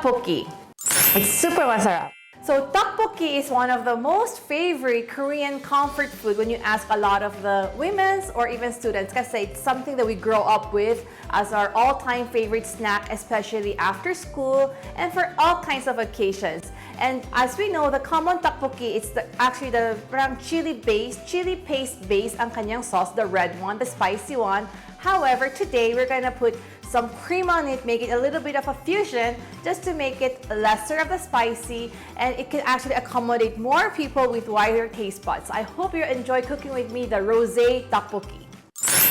tteokbokki. It's super masarap. So tteokbokki is one of the most favorite Korean comfort food when you ask a lot of the women's or even students, kasi it's something that we grow up with as our all-time favorite snack, especially after school and for all kinds of occasions. And as we know, the common tteokbokki, it's actually the parang chili paste based ang kanyang sauce, the red one, the spicy one. However, today we're gonna put some cream on it, make it a little bit of a fusion just to make it lesser of the spicy, and it can actually accommodate more people with wider taste buds. I hope you enjoy cooking with me the ROSÉ TTEOKBOKKI.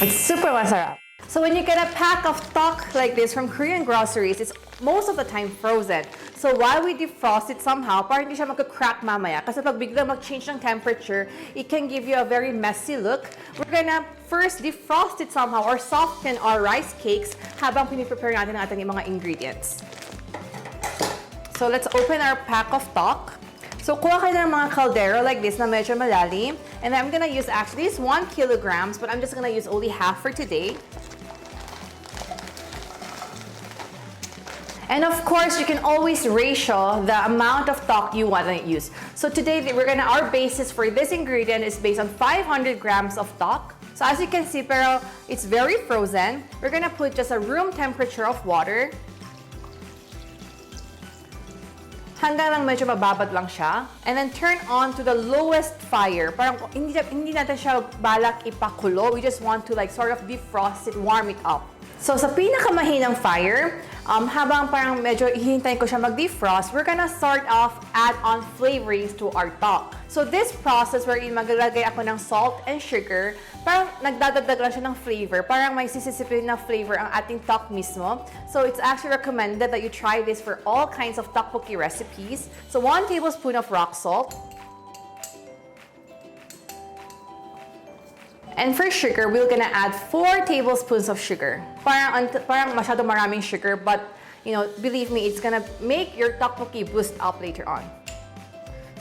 It's super masarap. So when you get a pack of tteok like this from Korean groceries, it's most of the time frozen. So while we defrost it somehow, parang hindi siya magka-crack mamaya. Kasi pag biglang mag-change ng temperature, it can give you a very messy look. We're gonna first defrost it somehow or soften our rice cakes habang piniprepare natin ang ating mga ingredients. So let's open our pack of tteok. So kuha kayo ng mga caldero like this na medyo malalim. And I'm gonna use, actually this is 1 kilograms, but I'm just gonna use only half for today. And of course, you can always ratio the amount of tteok you want to use. So today, our basis for this ingredient is based on 500 grams of tteok. So as you can see, pero it's very frozen. We're gonna put just a room temperature of water. Hanggang lang medyo mababad lang siya. And then turn on to the lowest fire. Parang hindi natin siya balak ipakulo. We just want to like sort of defrost it, warm it up. So sa pinakamahinang fire, habang parang medyo hihintayin ko siya mag-defrost, we're gonna start off add on flavorings to our tteok. So this process wherein maglalagay ako ng salt and sugar, parang nagdadagdag lang siya ng flavor, parang may sisipin na flavor ang ating tteok mismo. So it's actually recommended that you try this for all kinds of tteokbokki recipes. So 1 tablespoon of rock salt. And for sugar, we're gonna add 4 tablespoons of sugar. Parang masyado maraming sugar, but you know, believe me, it's gonna make your tteokbokki boost up later on.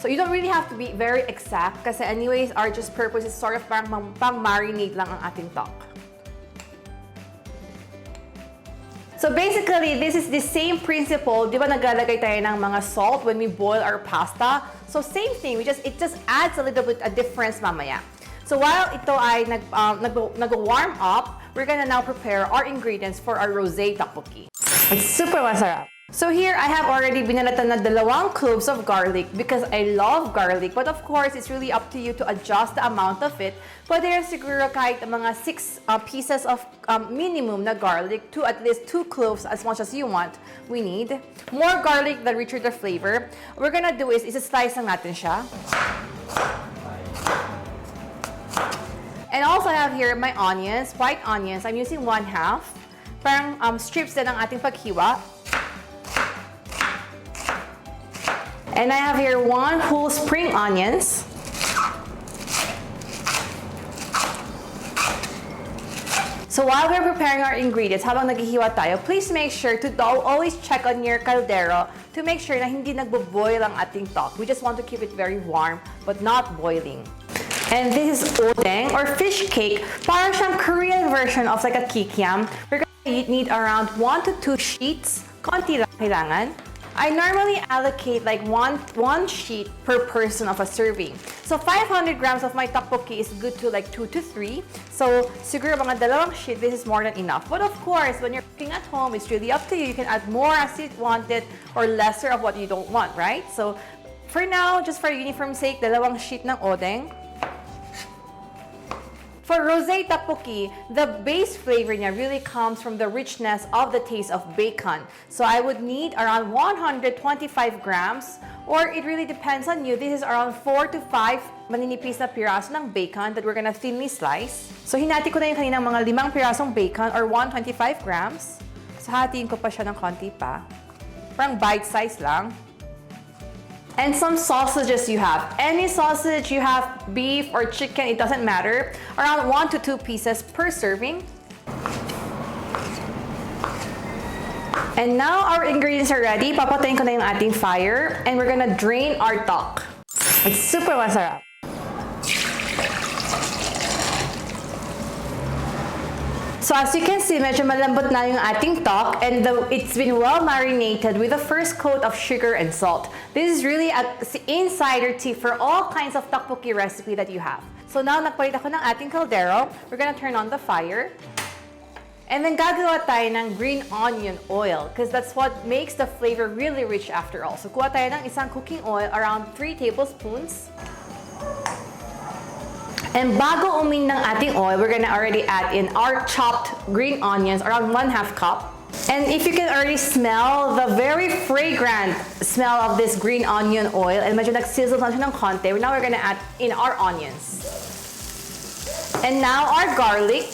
So you don't really have to be very exact, kasi anyways, our just purpose is sort of parang pang-marinate lang ang ating tteok. So basically, this is the same principle. Di ba naglalagay tayo ng mga salt when we boil our pasta? So same thing, it just adds a little bit a difference mamaya. So while ito ay nag-warm up, we're gonna now prepare our ingredients for our ROSÉ TTEOKBOKKI. It's super masarap. So here, I have already binalatan na 2 cloves of garlic because I love garlic. But of course, it's really up to you to adjust the amount of it. Pwede rin siguro kahit mga 6 pieces of minimum na garlic to at least 2 cloves as much as you want. We need more garlic, the richer the flavor. What we're gonna do is slice lang natin siya. And also I have here my onions, white onions. I'm using 1/2. Parang strips din ang ating paghiwa. And I have here 1 whole spring onions. So while we're preparing our ingredients, habang naghihiwa tayo, please make sure to always check on your caldero to make sure na hindi nagbo-boil ang ating tteok. We just want to keep it very warm, but not boiling. And this is Odeng or fish cake. Parang siyang Korean version of like a kikiam. We're gonna need around 1 to 2 sheets. Konti lang kailangan. I normally allocate like one sheet per person of a serving. So 500 grams of my tteokbokki is good to like 2 to 3. So siguro mga 2 sheet, this is more than enough. But of course, when you're cooking at home, it's really up to you. You can add more as you want it or lesser of what you don't want, right? So for now, just for uniform sake, 2 sheet ng Odeng. For ROSÉ TTEOKBOKKI, the base flavor niya really comes from the richness of the taste of bacon. So I would need around 125 grams, or it really depends on you. This is around 4 to 5 maninipis na piraso ng bacon that we're gonna thinly slice. So hinati ko na yung kaninang mga 5 pirasong bacon or 125 grams. So hatiin ko pa siya ng konti pa. Parang bite size lang. And some sausages you have. Any sausage you have, beef or chicken, it doesn't matter. Around 1 to 2 pieces per serving. And now our ingredients are ready. Papatayin ko na yung ating fire. And we're gonna drain our tteok. It's super masarap. So as you can see, medyo malambot na yung ating tok, and it's been well marinated with the first coat of sugar and salt. This is really an insider tip for all kinds of tteokbokki recipe that you have. So now, nagpalit ako ng ating kaldero. We're gonna turn on the fire. And then gagawa tayo ng green onion oil because that's what makes the flavor really rich after all. So kuha tayo ng isang cooking oil, around 3 tablespoons. And bago umin ng ating oil, we're gonna already add in our chopped green onions, around 1/2 cup. And if you can already smell the very fragrant smell of this green onion oil, and medyo nag-sizzle na siya ng konti, now we're gonna add in our onions. And now our garlic.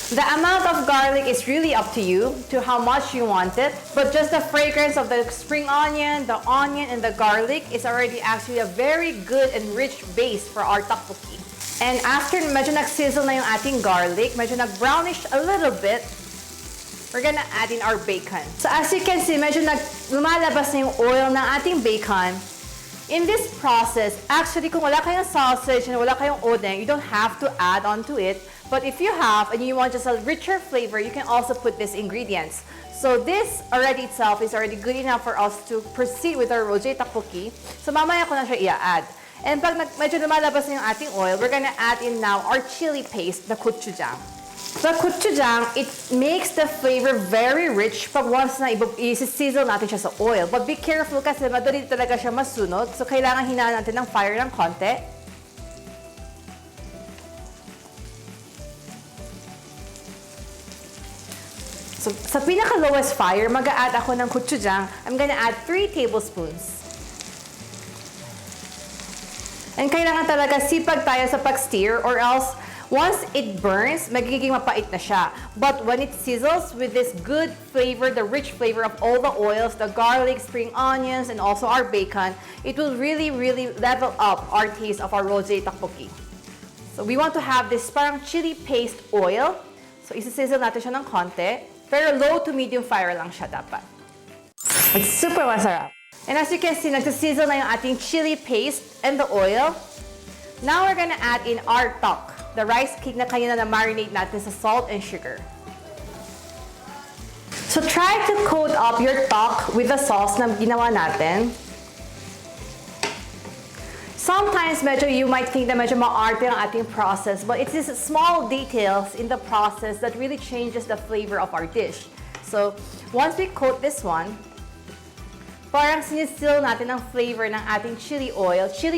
The amount of garlic is really up to you, to how much you want it. But just the fragrance of the spring onion, and the garlic is already actually a very good and rich base for our tteokbokki. And after medyo nag-sizzle na yung ating garlic, medyo nag-brownish a little bit, we're gonna add in our bacon. So as you can see, medyo lumalabas na yung oil ng ating bacon. In this process, actually, kung wala kayong sausage and wala kayong odeng, you don't have to add on to it. But if you have and you want just a richer flavor, you can also put these ingredients. So this already itself is already good enough for us to proceed with our rosé떡볶이. So mamaya ko na siya i-add. And pag medyo lumalabas na yung ating oil, we're gonna add in now our chili paste, the gochujang. The gochujang, it makes the flavor very rich pag once na i-sizzle natin siya sa oil. But be careful kasi madali talaga siya masunog. So kailangan hinaan natin ng fire ng konti. So, sa pinaka-lowest fire, mag-a-add ako ng gochujang. I'm gonna add 3 tablespoons. And kailangan talaga sipag tayo sa pag-stir or else once it burns, magiging mapait na siya. But when it sizzles with this good flavor, the rich flavor of all the oils, the garlic, spring onions, and also our bacon, it will really, really level up our taste of our rosé떡볶이. So we want to have this parang chili paste oil. So isi-sizzle natin siya ng konti. Pero low to medium fire lang siya dapat. It's super masarap. And as you can see, nagsisizzle na yung ating chili paste and the oil. Now we're gonna add in our TTEOK, the rice cake na kanina na marinate natin sa salt and sugar. So try to coat up your TTEOK with the sauce na ginawa natin. Sometimes medyo you might think na medyo maarte ang ating process, but it's these small details in the process that really changes the flavor of our dish. So once we coat this one, parang sinisil natin ang flavor ng ating chili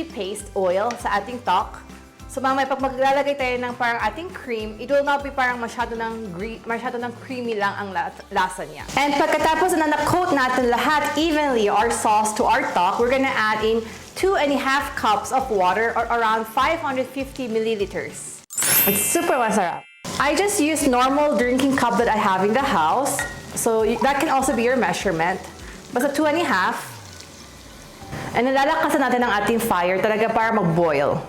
paste oil sa ating TTEOK. So mamaya pag maglalagay tayo ng parang ating cream, it will not be parang masyado ng creamy lang ang lasa niya. And pagkatapos na na-coat natin lahat evenly our sauce to our TTEOK, we're gonna add in 2.5 cups of water or around 550 milliliters. It's super masarap. I just use normal drinking cup that I have in the house. So that can also be your measurement. Basta 2.5. And nilalakasan natin ang ating fire talaga para mag-boil.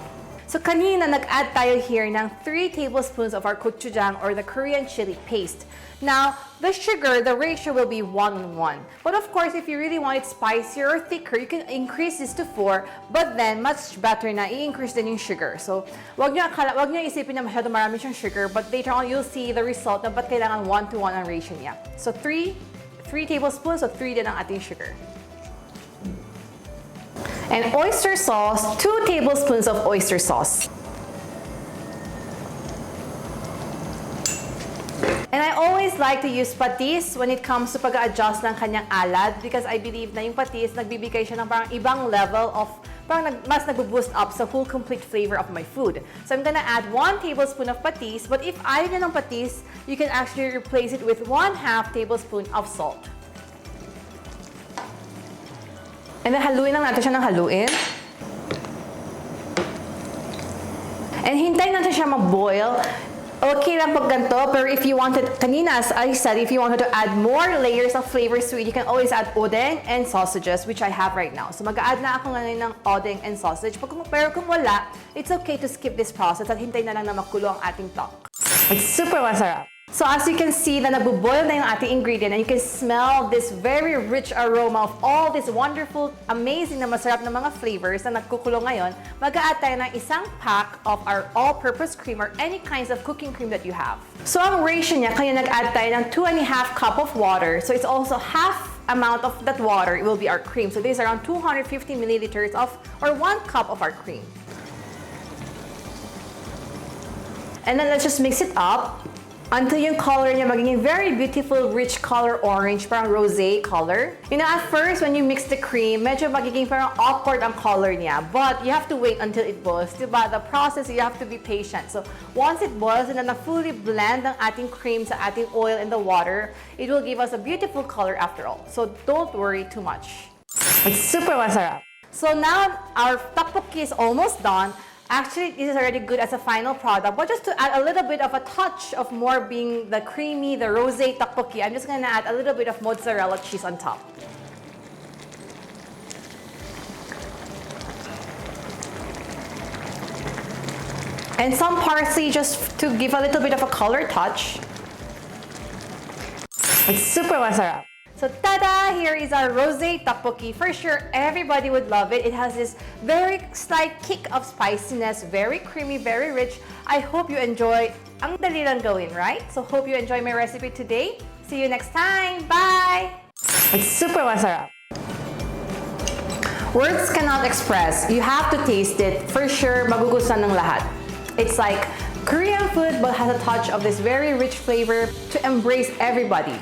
So kanina nag-add tayo here ng 3 tablespoons of our gochujang or the Korean chili paste. Now, the sugar, the ratio will be 1:1. But of course, if you really want it spicier or thicker, you can increase this to 4. But then, much better na i-increase din yung sugar. So, wag nyo isipin na masyado marami siyang sugar. But later on, you'll see the result na ba't kailangan 1:1 ang ratio niya. So 3 tablespoons, so 3 din ang ating sugar. And oyster sauce, 2 tablespoons of oyster sauce. And I always like to use patis when it comes to pag-adjust ng kanyang alad because I believe na yung patis, nagbibigay siya ng parang ibang level of, mas nag-boost up sa full complete flavor of my food. So I'm gonna add 1 tablespoon of patis, but if ayaw nyo ng patis, you can actually replace it with 1/2 tablespoon of salt. And then haluin lang natin siya ng haluin. And hintayin natin siya mag-boil. Okay lang pag ganito, pero if you wanted, kanina as I said, if you wanted to add more layers of flavors to it, you can always add odeng and sausages, which I have right now. So mag-a-add na ako ngayon ng odeng and sausage. Pero kung wala, it's okay to skip this process at hintayin na lang na makulo ang ating TTEOK. It's super masarap. So as you can see na nabuboil na yung ating ingredient and you can smell this very rich aroma of all this wonderful, amazing na masarap na mga flavors na nagkukulong ngayon, mag-a-add tayo ng isang pack of our all-purpose cream or any kinds of cooking cream that you have. So ang ratio niya, kaya nag-add tayo ng 2.5 cup of water. So it's also half amount of that water, it will be our cream. So this is around 250 milliliters of, or 1 cup of our cream. And then let's just mix it up until yung color niya magiging very beautiful, rich color orange, parang rosé color. You know, at first, when you mix the cream, medyo magiging parang awkward ang color niya. But you have to wait until it boils. Diba? The process, you have to be patient. So, once it boils and then na-fully blend ang ating cream sa ating oil and the water, it will give us a beautiful color after all. So, don't worry too much. It's super masarap. So now, our tteokbokki is almost done. Actually, this is already good as a final product, but just to add a little bit of a touch of more being the creamy, the rosé tteokbokki, I'm just gonna add a little bit of mozzarella cheese on top. And some parsley just to give a little bit of a color touch. It's super masarap. So tada! Here is our rosé tteokbokki. For sure, everybody would love it. It has this very slight kick of spiciness, very creamy, very rich. I hope you enjoy. Ang dali lang gawin, right? So hope you enjoy my recipe today. See you next time. Bye! It's super masarap. Words cannot express. You have to taste it. For sure, magugustuhan ng lahat. It's like Korean food but has a touch of this very rich flavor to embrace everybody.